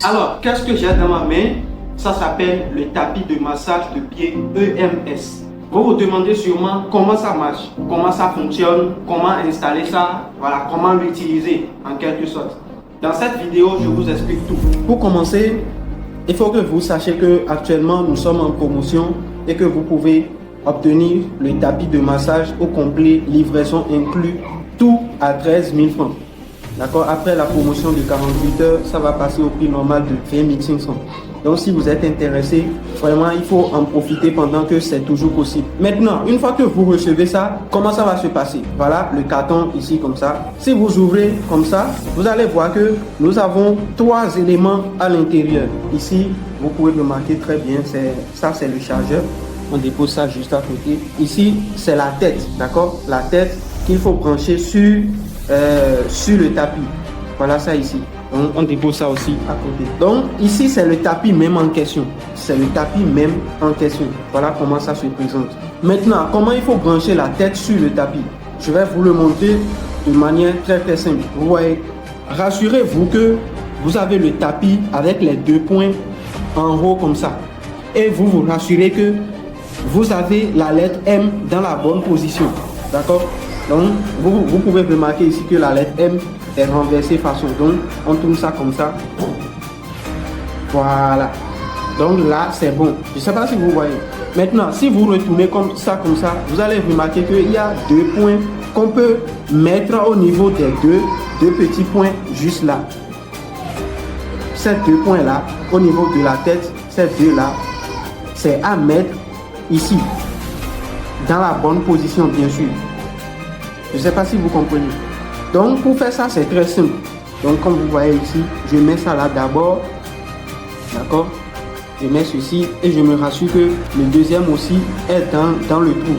Alors, qu'est-ce que j'ai dans ma main? Ça s'appelle le tapis de massage de pied EMS. Vous vous demandez sûrement comment ça marche, comment ça fonctionne, comment installer ça, voilà, comment l'utiliser en quelque sorte. Dans cette vidéo, je vous explique tout. Pour commencer, il faut que vous sachiez que actuellement nous sommes en promotion et que vous pouvez obtenir le tapis de massage au complet, livraison inclus, tout à 13 000 francs. D'accord? Après la promotion de 48 heures, ça va passer au prix normal de 20 500. Donc si vous êtes intéressé, vraiment il faut en profiter pendant que c'est toujours possible. Maintenant, une fois que vous recevez ça, comment ça va se passer? Voilà le carton ici comme ça. Si vous ouvrez comme ça, vous allez voir que nous avons 3 éléments à l'intérieur. Ici, vous pouvez remarquer très bien, ça c'est le chargeur. On dépose ça juste à côté. Ici, c'est la tête, d'accord? La tête qu'il faut brancher sur le tapis. Voilà ça ici. Donc, on dépose ça aussi à côté. Donc, ici, c'est le tapis même en question. C'est le tapis même en question. Voilà comment ça se présente. Maintenant, comment il faut brancher la tête sur le tapis? Je vais vous le montrer de manière très simple. Vous voyez, rassurez-vous que vous avez le tapis avec les 2 points en haut comme ça. Et vous vous rassurez que vous avez la lettre M dans la bonne position. D'accord? Donc, vous pouvez remarquer ici que la lettre M est renversée façon. Donc, on tourne ça comme ça. Voilà. Donc là, c'est bon. Je ne sais pas si vous voyez. Maintenant, si vous retournez comme ça, vous allez remarquer qu'il y a 2 points qu'on peut mettre au niveau des deux petits points juste là. Ces 2 points-là, au niveau de la tête, ces 2-là, c'est à mettre ici. Dans la bonne position, bien sûr. Je ne sais pas si vous comprenez. Donc, pour faire ça, c'est très simple. Donc, comme vous voyez ici, je mets ça là d'abord. D'accord? Je mets ceci et je me rassure que le deuxième aussi est dans le trou.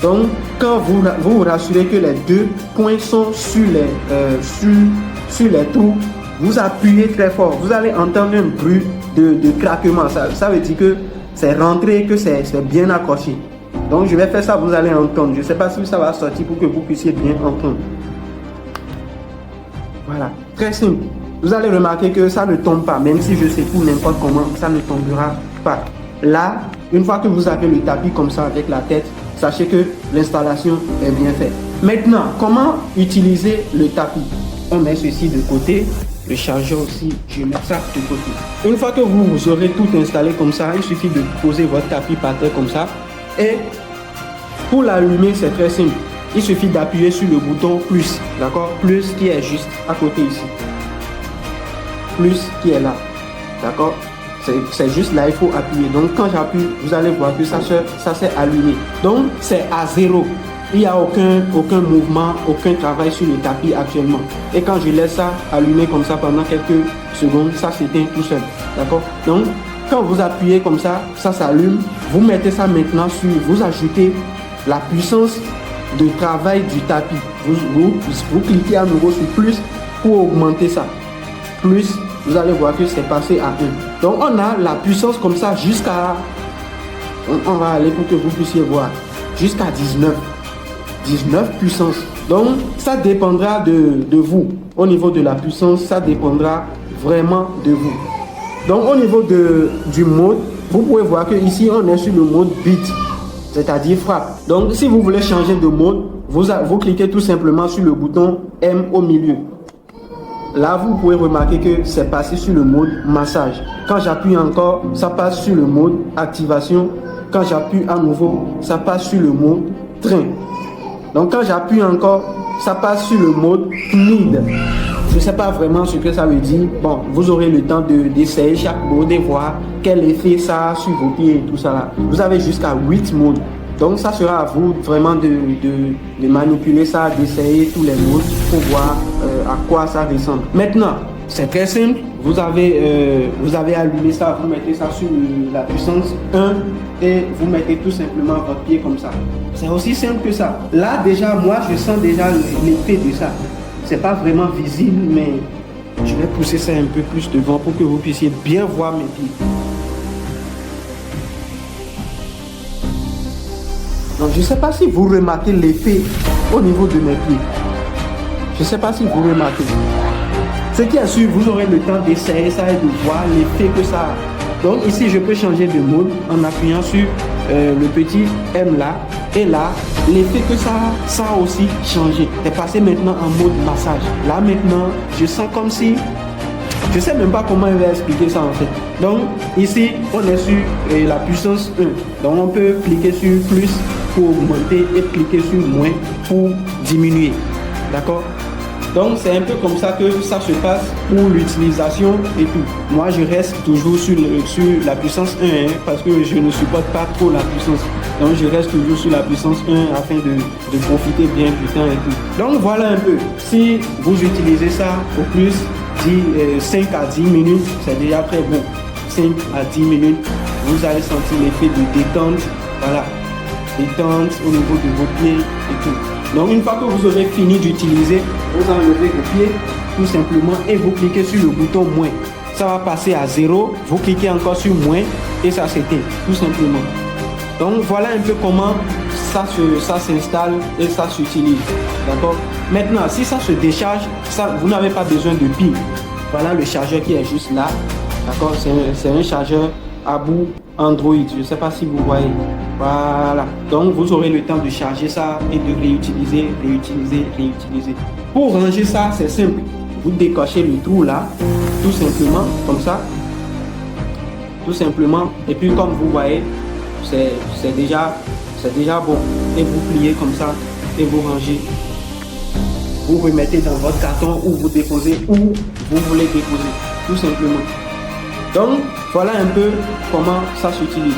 Donc, quand vous vous rassurez que les 2 points sont sur les trous, vous appuyez très fort. Vous allez entendre un bruit de craquement. Ça veut dire que c'est rentré, que c'est bien accroché. Donc je vais faire ça, vous allez entendre. Je ne sais pas si ça va sortir pour que vous puissiez bien entendre. Voilà, très simple. Vous allez remarquer que ça ne tombe pas, même si je secoue n'importe comment, ça ne tombera pas. Là, une fois que vous avez le tapis comme ça avec la tête, sachez que l'installation est bien faite. Maintenant, comment utiliser le tapis? On met ceci de côté. Le chargeur aussi, je mets ça de côté. Une fois que vous aurez tout installé comme ça, il suffit de poser votre tapis par terre comme ça. Et pour l'allumer, c'est très simple. Il suffit d'appuyer sur le bouton plus, d'accord? Plus qui est juste à côté ici. Plus qui est là, d'accord? C'est juste là, il faut appuyer. Donc quand j'appuie, vous allez voir que ça s'est allumé. Donc c'est à 0. Il n'y a aucun mouvement, aucun travail sur le tapis actuellement. Et quand je laisse ça allumer comme ça pendant quelques secondes, ça s'éteint tout seul, d'accord? Donc quand vous appuyez comme ça, ça s'allume. Vous mettez ça maintenant sur, vous ajoutez la puissance de travail du tapis. Vous cliquez à nouveau sur plus pour augmenter ça. Plus, vous allez voir que c'est passé à 1. Donc on a la puissance comme ça jusqu'à, on va aller pour que vous puissiez voir, jusqu'à 19 puissances. Donc ça dépendra de vous. Au niveau de la puissance, ça dépendra vraiment de vous. Donc au niveau du mode, vous pouvez voir que ici on est sur le mode beat, c'est-à-dire frappe. Donc si vous voulez changer de mode, vous cliquez tout simplement sur le bouton M au milieu. Là vous pouvez remarquer que c'est passé sur le mode massage. Quand j'appuie encore, ça passe sur le mode activation. Quand j'appuie à nouveau, ça passe sur le mode train. Donc quand j'appuie encore, ça passe sur le mode need. Je ne sais pas vraiment ce que ça veut dire. Bon, vous aurez le temps d'essayer chaque mode et voir quel effet ça a sur vos pieds et tout ça là. Vous avez jusqu'à 8 modes. Donc ça sera à vous vraiment de manipuler ça, d'essayer tous les modes pour voir à quoi ça ressemble. Maintenant, c'est très simple. Vous avez allumé ça, vous mettez ça sur la puissance 1 et vous mettez tout simplement votre pied comme ça. C'est aussi simple que ça. Là déjà, moi je sens déjà l'effet de ça. C'est pas vraiment visible, mais je vais pousser ça un peu plus devant pour que vous puissiez bien voir mes pieds. Donc je ne sais pas si vous remarquez l'effet au niveau de mes pieds. Je ne sais pas si vous remarquez. Ce qui est sûr, vous aurez le temps d'essayer ça et de voir l'effet que ça a. Donc ici, je peux changer de mode en appuyant sur le petit M là. Et là, l'effet que ça a aussi changé. C'est passé maintenant en mode massage. Là maintenant, je sens comme si... Je ne sais même pas comment il va expliquer ça en fait. Donc ici, on est sur la puissance 1. Donc on peut cliquer sur plus pour augmenter et cliquer sur moins pour diminuer. D'accord? Donc c'est un peu comme ça que ça se passe pour l'utilisation et tout. Moi je reste toujours sur la puissance 1 hein, parce que je ne supporte pas trop la puissance. Donc je reste toujours sur la puissance 1 afin de profiter bien du temps et tout. Donc voilà un peu. Si vous utilisez ça au plus 5 à 10 minutes, c'est déjà très bon. 5 à 10 minutes, vous allez sentir l'effet de détente. Voilà. Détente au niveau de vos pieds et tout. Donc une fois que vous aurez fini d'utiliser, vous enlevez vos pieds tout simplement et vous cliquez sur le bouton moins. Ça va passer à 0, vous cliquez encore sur moins et ça s'éteint tout simplement. Donc voilà un peu comment ça s'installe et ça s'utilise. D'accord? Maintenant, si ça se décharge, vous n'avez pas besoin de pile. Voilà le chargeur qui est juste là. D'accord? C'est un chargeur à bout Android. Je ne sais pas si vous voyez. Voilà. Donc vous aurez le temps de charger ça et de réutiliser. Pour ranger ça, c'est simple. Vous décochez le trou là, tout simplement, comme ça. Tout simplement. Et puis comme vous voyez, c'est déjà bon. Et vous pliez comme ça et vous rangez. Vous remettez dans votre carton ou vous déposez où vous voulez déposer. Tout simplement. Donc voilà un peu comment ça s'utilise.